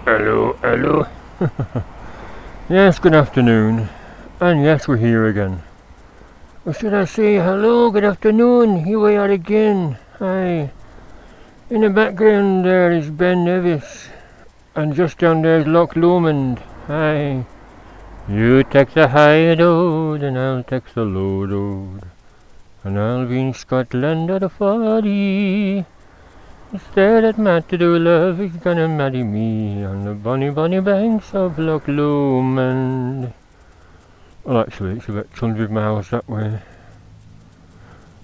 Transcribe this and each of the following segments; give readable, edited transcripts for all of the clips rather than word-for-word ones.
Hello, hello. Yes, good afternoon. And yes, we're here again. Or should I say hello, good afternoon, here we are again. Hi. In the background there is Ben Nevis. And just down there is Loch Lomond. Hi. You take the high road and I'll take the low road. And I'll be in Scotland at a 40. Instead of Matt to do love, he's gonna marry me on the bonny bonny banks of Loch Lomond. Well, actually, it's about 200 miles that way.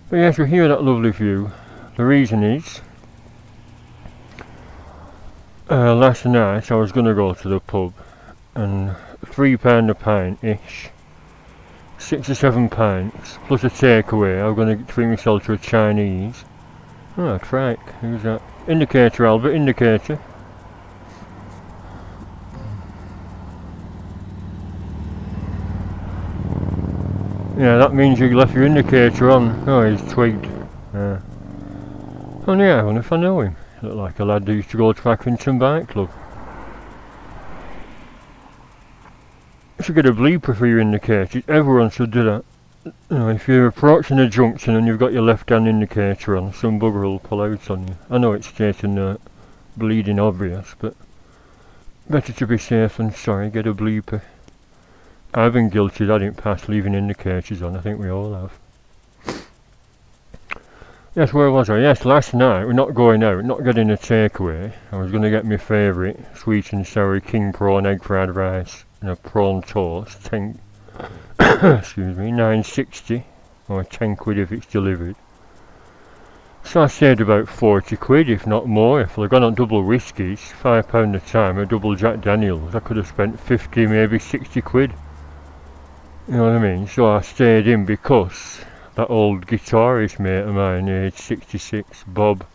But yes, we're here at that lovely view. The reason is, last night I was gonna go to the pub, and £3 a pint-ish, 6 or 7 pints, plus a takeaway. I'm gonna treat myself to a Chinese. Oh, track. Who's that? Indicator, Albert, indicator. Yeah, that means you left your indicator on. Oh, he's tweaked. Yeah. Oh yeah, I wonder if I know him. Look like a lad that used to go to Accrington Bike Club. You should get a bleeper for your indicator. Everyone should do that. You know, if you're approaching a junction and you've got your left-hand indicator on, some bugger will pull out on you. I know it's stating bleeding obvious, but better to be safe than sorry. Get a bleeper. I've been guilty that in past leaving indicators on. I think we all have. Yes, where was I? Yes, last night we're not going out, not getting a takeaway. I was going to get my favourite sweet and sour king prawn egg fried rice and a prawn toast. Excuse me, 9.60 or 10 quid if it's delivered. So I saved about 40 quid, if not more. If I'd gone on double whiskies, £5 a time, a double Jack Daniels, I could have spent 50, maybe 60 quid. You know what I mean? So I stayed in because that old guitarist mate of mine, age 66, Bob.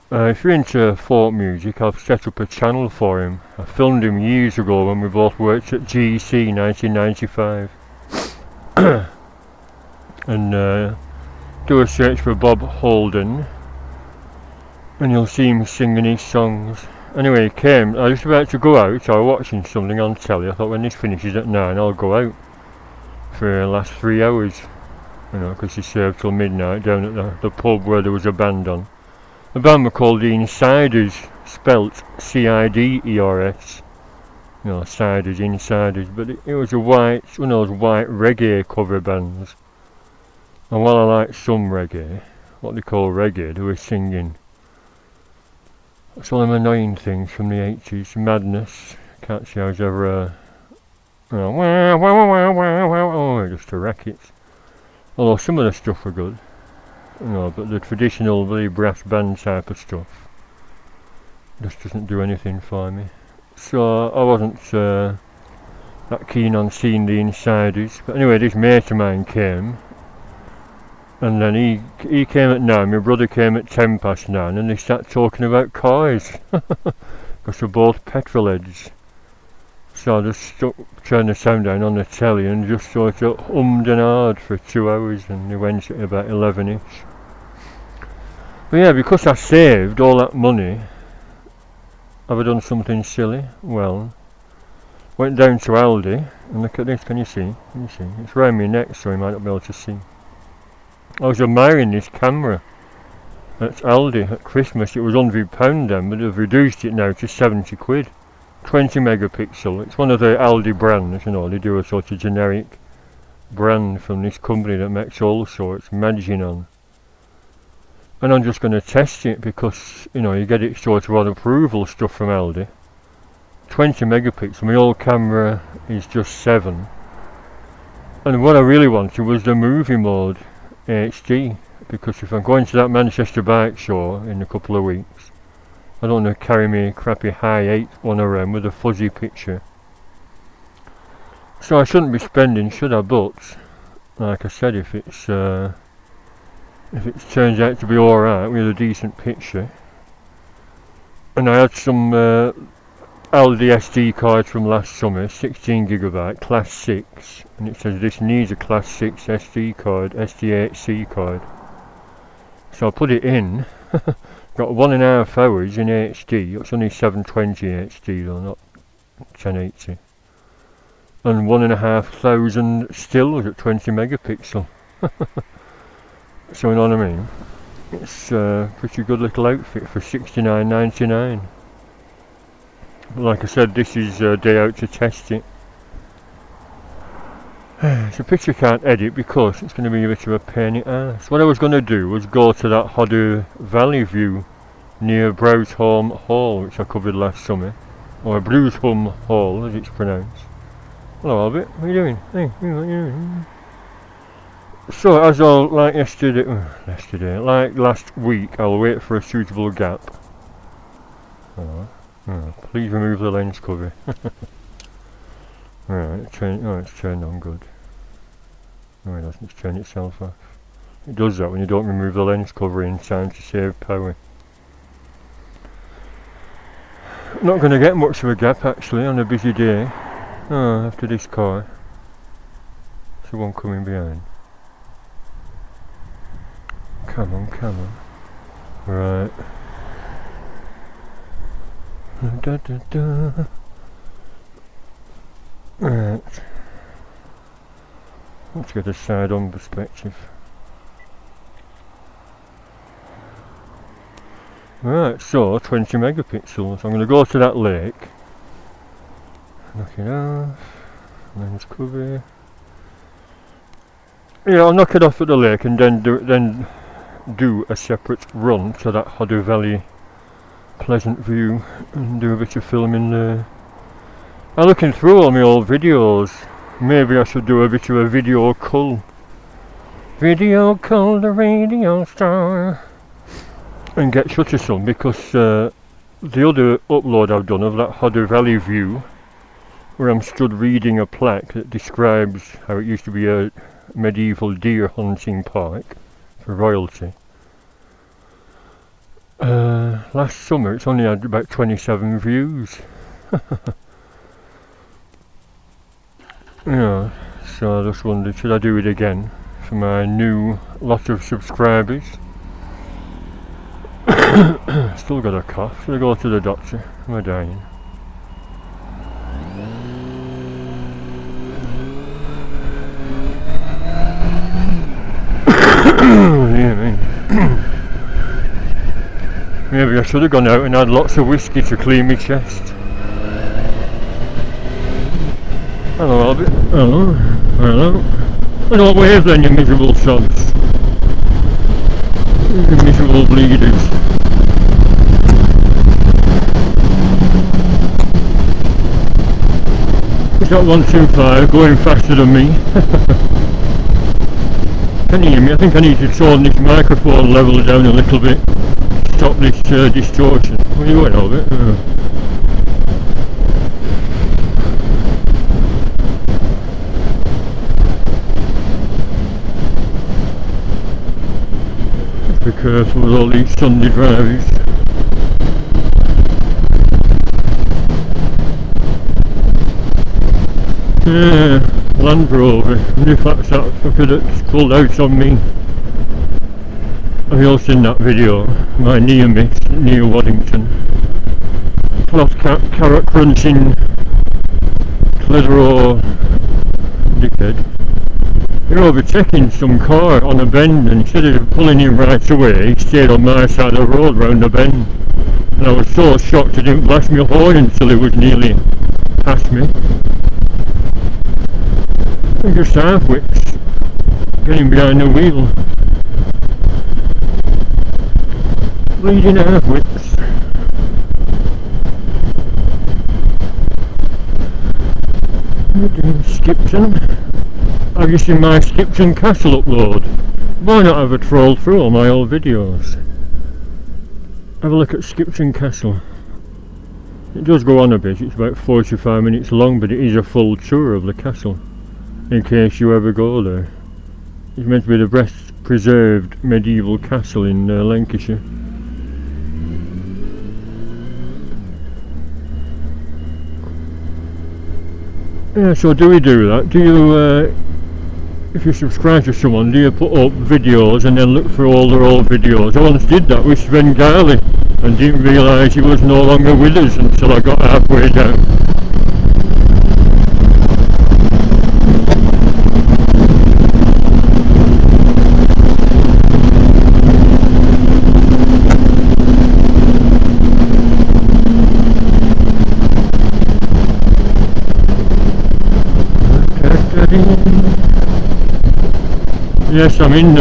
If you're into folk music, I've set up a channel for him. I filmed him years ago when we both worked at GEC 1995. And do a search for Bob Holden and you'll see him singing his songs. Anyway, he came. I was about to go out. I was watching something on telly. I thought when this finishes at 9 I'll go out for the last 3 hours. You know, because he served till midnight down at the pub where there was a band on. The band were called the Insiders, spelt C-I-D-E-R-S. You know, Siders, Insiders, but it was one of those white reggae cover bands. And while I like some reggae, what they call reggae, they were singing. That's one of them annoying things from the 80s, Madness. Can't say I was ever, just a racket. Although some of the stuff were good. No, but the traditional really brass band type of stuff just doesn't do anything for me. So I wasn't that keen on seeing the Insiders. But anyway, this mate of mine came, and then he came at 9, my brother came at 9:10, and they started talking about cars because they're both petrol heads. So I just turned the sound down on the telly and just sort of hummed and hawed for 2 hours, and they went at about 11ish. But yeah, because I saved all that money, have I done something silly? Well, went down to Aldi, and look at this, can you see? Can you see? It's round my neck so you might not be able to see. I was admiring this camera at Aldi at Christmas. It was £100 then, but they've reduced it now to 70 quid. 20 megapixel. It's one of the Aldi brands, you know, they do a sort of generic brand from this company that makes all sorts, Maginon. And I'm just going to test it because, you know, you get it sort of on approval stuff from Aldi. 20 megapixel, my old camera is just 7. And what I really wanted was the movie mode HD, because if I'm going to that Manchester bike show in a couple of weeks, I don't want to carry me crappy high 8 one around with a fuzzy picture. So I shouldn't be spending, should I? But like I said, if it turns out to be alright with a decent picture, and I had some Aldi SD cards from last summer, 16GB, class 6, and it says this needs a class 6 SD card, SD8C card. So I put it in. Got 1.5 hours in HD. It's only 720 HD though, not 1080. And 1,500 stills at 20 megapixel. So you know what I mean? It's a pretty good little outfit for $69.99. Like I said, this is a day out to test it. It's a picture I can't edit because it's going to be a bit of a pain in the ass. What I was going to do was go to that Hodder Valley view near Browsholme Hall, which I covered last summer. Or Brewsholme Hall, as it's pronounced. Hello Albert, what are you doing? Hey, what are you doing? So, as I'll, like like last week, I'll wait for a suitable gap. Please remove the lens cover. Right, it's turned on good. No, it doesn't, it's turned itself off. It does that when you don't remove the lens cover in time to save power. Not going to get much of a gap actually on a busy day. After this car. There's the one coming behind. Come on, come on. Right. Da, da, da. Right. Let's get a side-on perspective. Right, so 20 megapixels. I'm going to go to that lake. Knock it off. Lens cover. Yeah, I'll knock it off at the lake and then do a separate run to that Hodder Valley pleasant view and do a bit of filming there. I'm looking through all my old videos. Maybe I should do a bit of a video cull. Video cull the radio star. And get Shutterstock because the other upload I've done of that Hodder Valley view, where I'm stood reading a plaque that describes how it used to be a medieval deer hunting park for royalty. Last summer it's only had about 27 views. Yeah, so I just wondered, should I do it again for my new lot of subscribers? Still got a cough. Should I go to the doctor? Am I dying? Dear me. Maybe I should have gone out and had lots of whiskey to clean my chest. Hello Albert. Hello. Hello. I don't wave then, you miserable sods. You miserable bleeders. It's got 125 going faster than me. Can you hear me? I think I need to tone this microphone level down a little bit. Stop this distortion. Where are you going, Albert? Be careful with all these Sunday drivers. Yeah, Land Rover. And if that's that fucker that's pulled out on me. Have you all seen that video? My near miss, near Waddington. Cloth carrot crunching Clitheroe dickhead. You're overtaking some car on a bend, and instead of pulling him right away, he stayed on my side of the road round the bend. And I was so shocked I didn't blast my horn until he was nearly past me. And just half-wits, getting behind the wheel. Bleeding half-wits. Skipton. Have you seen my Skipton Castle upload? Why not have a troll through all my old videos? Have a look at Skipton Castle. It does go on a bit, it's about 45 minutes long, but it is a full tour of the castle, in case you ever go there. It's meant to be the best preserved medieval castle in Lancashire. Yeah, so do we do that? Do you, if you subscribe to someone, do you put up videos and then look for all their old videos? I once did that with Sven Garley. and didn't realise he was no longer with us until I got halfway down. Yes, I'm in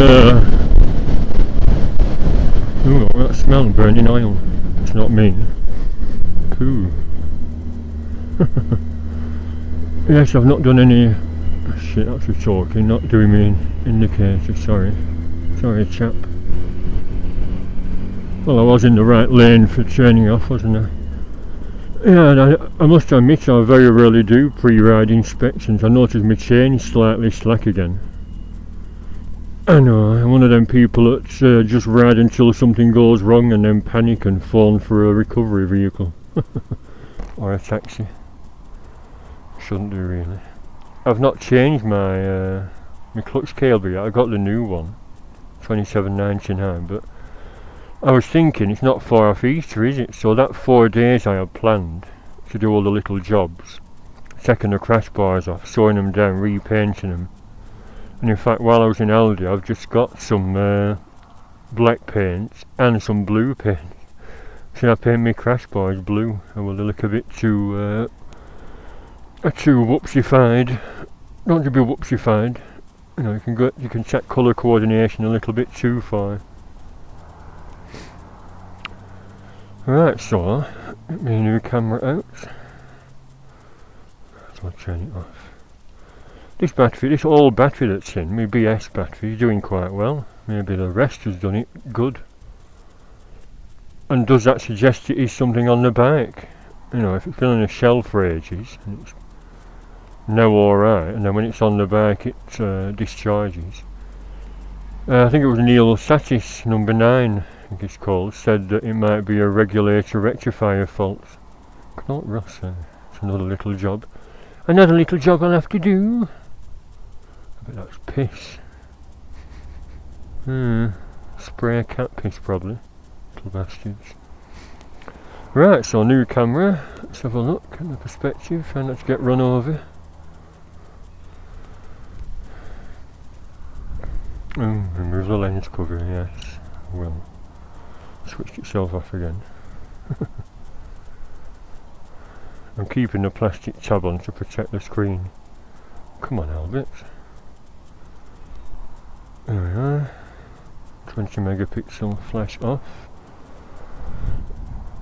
ooh, that smell, burning oil. It's not me. Cool. Yes, I've not done any... Shit, that's a talking, not doing me indicator, sorry. Sorry, chap. Well, I was in the right lane for turning off, wasn't I? Yeah, and I must admit I very rarely do pre-ride inspections. I noticed my chain is slightly slack again. I know, I'm one of them people that just ride until something goes wrong and then panic and phone for a recovery vehicle. Or a taxi. Shouldn't do really. I've not changed my my clutch cable yet. I got the new one, $27.99, but I was thinking it's not far off Easter, is it? So that 4 days I had planned to do all the little jobs, taking the crash bars off, sewing them down, repainting them. And in fact, while I was in Aldi, I've just got some black paint and some blue paint. So I paint my crash bars blue. I will look a bit too whoopsified. Don't to be whoopsified. You know, you can check colour coordination a little bit too far. Right, so get my new camera out. So I'll turn it off. This battery, this old battery that's in, my BS battery, is doing quite well. Maybe the rest has done it good. And does that suggest it is something on the bike? You know, if it's been on a shelf for ages, and it's now alright, and then when it's on the bike it discharges. I think it was Neil Satis, number 9, I think it's called, said that it might be a regulator rectifier fault. Not Ross, it's another little job. Another little job I'll have to do. I bet that's piss. Spray cat piss probably. Little bastards. Right, so new camera. Let's have a look at the perspective. Try not to get run over. Remove the lens cover, yes. Well, switched itself off again. I'm keeping the plastic tab on to protect the screen. Come on, Albert. There we are. 20 megapixel flash off.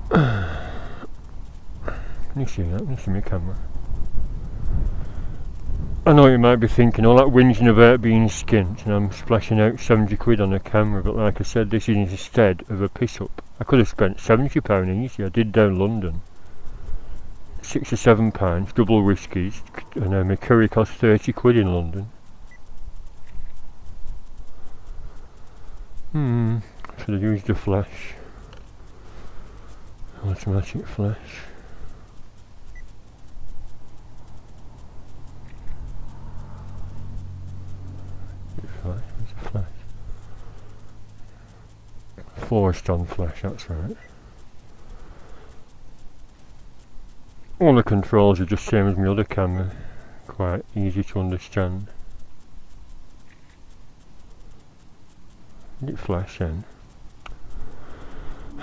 Can you see that? Can you see my camera? I know you might be thinking all that whinging about being skint and I'm splashing out 70 quid on a camera, but like I said, this is instead of a piss up. I could have spent £70 easy. I did down London. 6 or 7 pints, double whiskies, and my curry cost 30 quid in London. Should have used a flash. Automatic flash. Where's the flash? Forced on flash, that's right. All the controls are just same as my other camera, quite easy to understand. Did it flash then?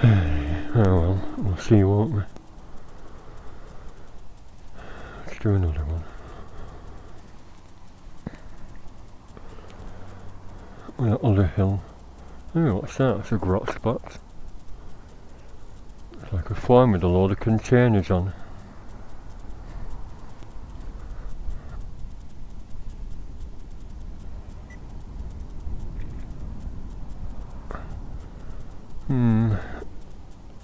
Oh well, we'll see, won't we? Let's do another one. That other hill. Oh, what's that? It's a grot spot. It's like a farm with a load of containers on.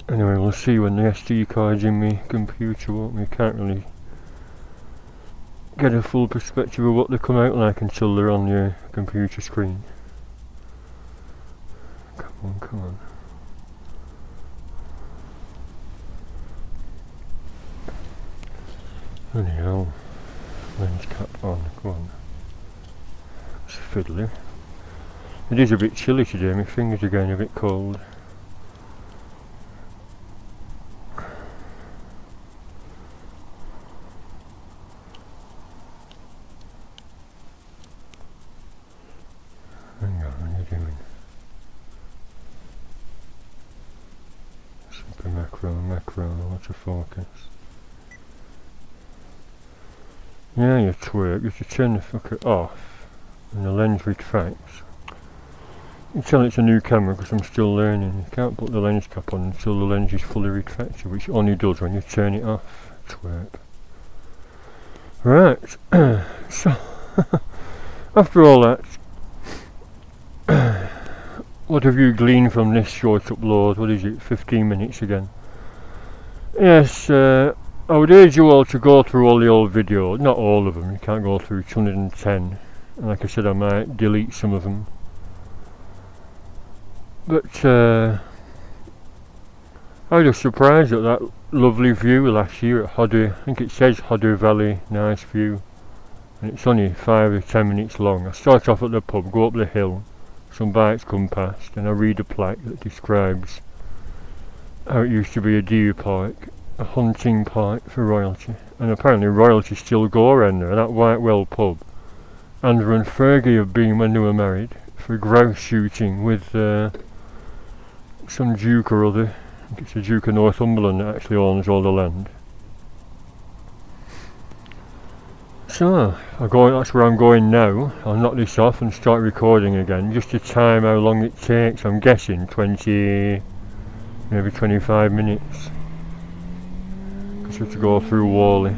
Anyway, we'll see when the SD card's in my computer, won't we? Can't really get a full perspective of what they come out like until they're on your computer screen. Come on, come on. Bloody hell. Lens cap on, come on. It's fiddly. It is a bit chilly today, my fingers are getting a bit cold. the macro, autofocus. Yeah, you twerk, you have to turn the fucker off and the lens retracts. You can tell it's a new camera because I'm still learning. You can't put the lens cap on until the lens is fully retracted, which only does when you turn it off. Twerk. Right, so after all that, what have you gleaned from this short upload? What is it, 15 minutes again? Yes, I would urge you all to go through all the old videos, not all of them, you can't go through 210, and like I said, I might delete some of them. But I was surprised at that lovely view last year at Hodder. I think it says Hodder Valley, nice view, and it's only 5 or 10 minutes long. I start off at the pub, go up the hill, some bikes come past, and I read a plaque that describes how it used to be a deer park, a hunting park for royalty, and apparently royalty still go around there. That Whitewell pub, Andrew and Fergie have been when they were married for grouse shooting with some duke or other. I think it's the Duke of Northumberland that actually owns all the land. So, that's where I'm going now. I'll knock this off and start recording again, just to time how long it takes. I'm guessing 20, maybe 25 minutes. Because we have to go through Whalley.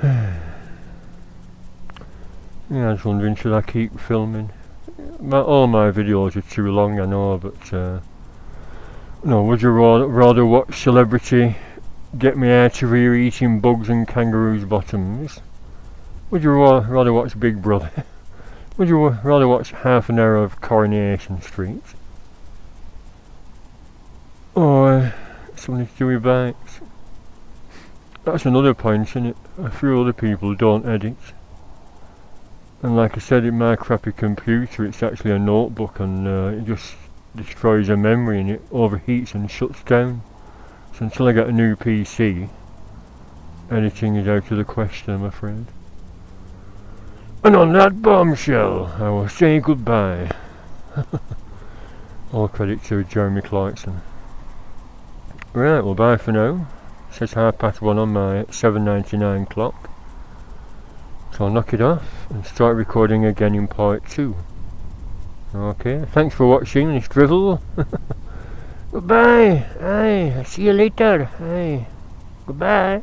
Yeah, I was wondering, should I keep filming? All my videos are too long, I know, but no, would you rather watch celebrity get me out of here eating bugs and kangaroos' bottoms? Would you rather watch Big Brother? Would you rather watch half an hour of Coronation Street? Or something to do with bikes? That's another point, isn't it? A few other people don't edit. And like I said, in my crappy computer, it's actually a notebook, and it just destroys the memory and it overheats and shuts down. So until I get a new PC, editing is out of the question, I'm afraid. And on that bombshell, I will say goodbye. All credit to Jeremy Clarkson. Right, well, bye for now. It says 1:30 on my 7:99 clock. So I'll knock it off and start recording again in part 2. Okay, thanks for watching this drivel. Goodbye. Aye, see you later. Aye, goodbye.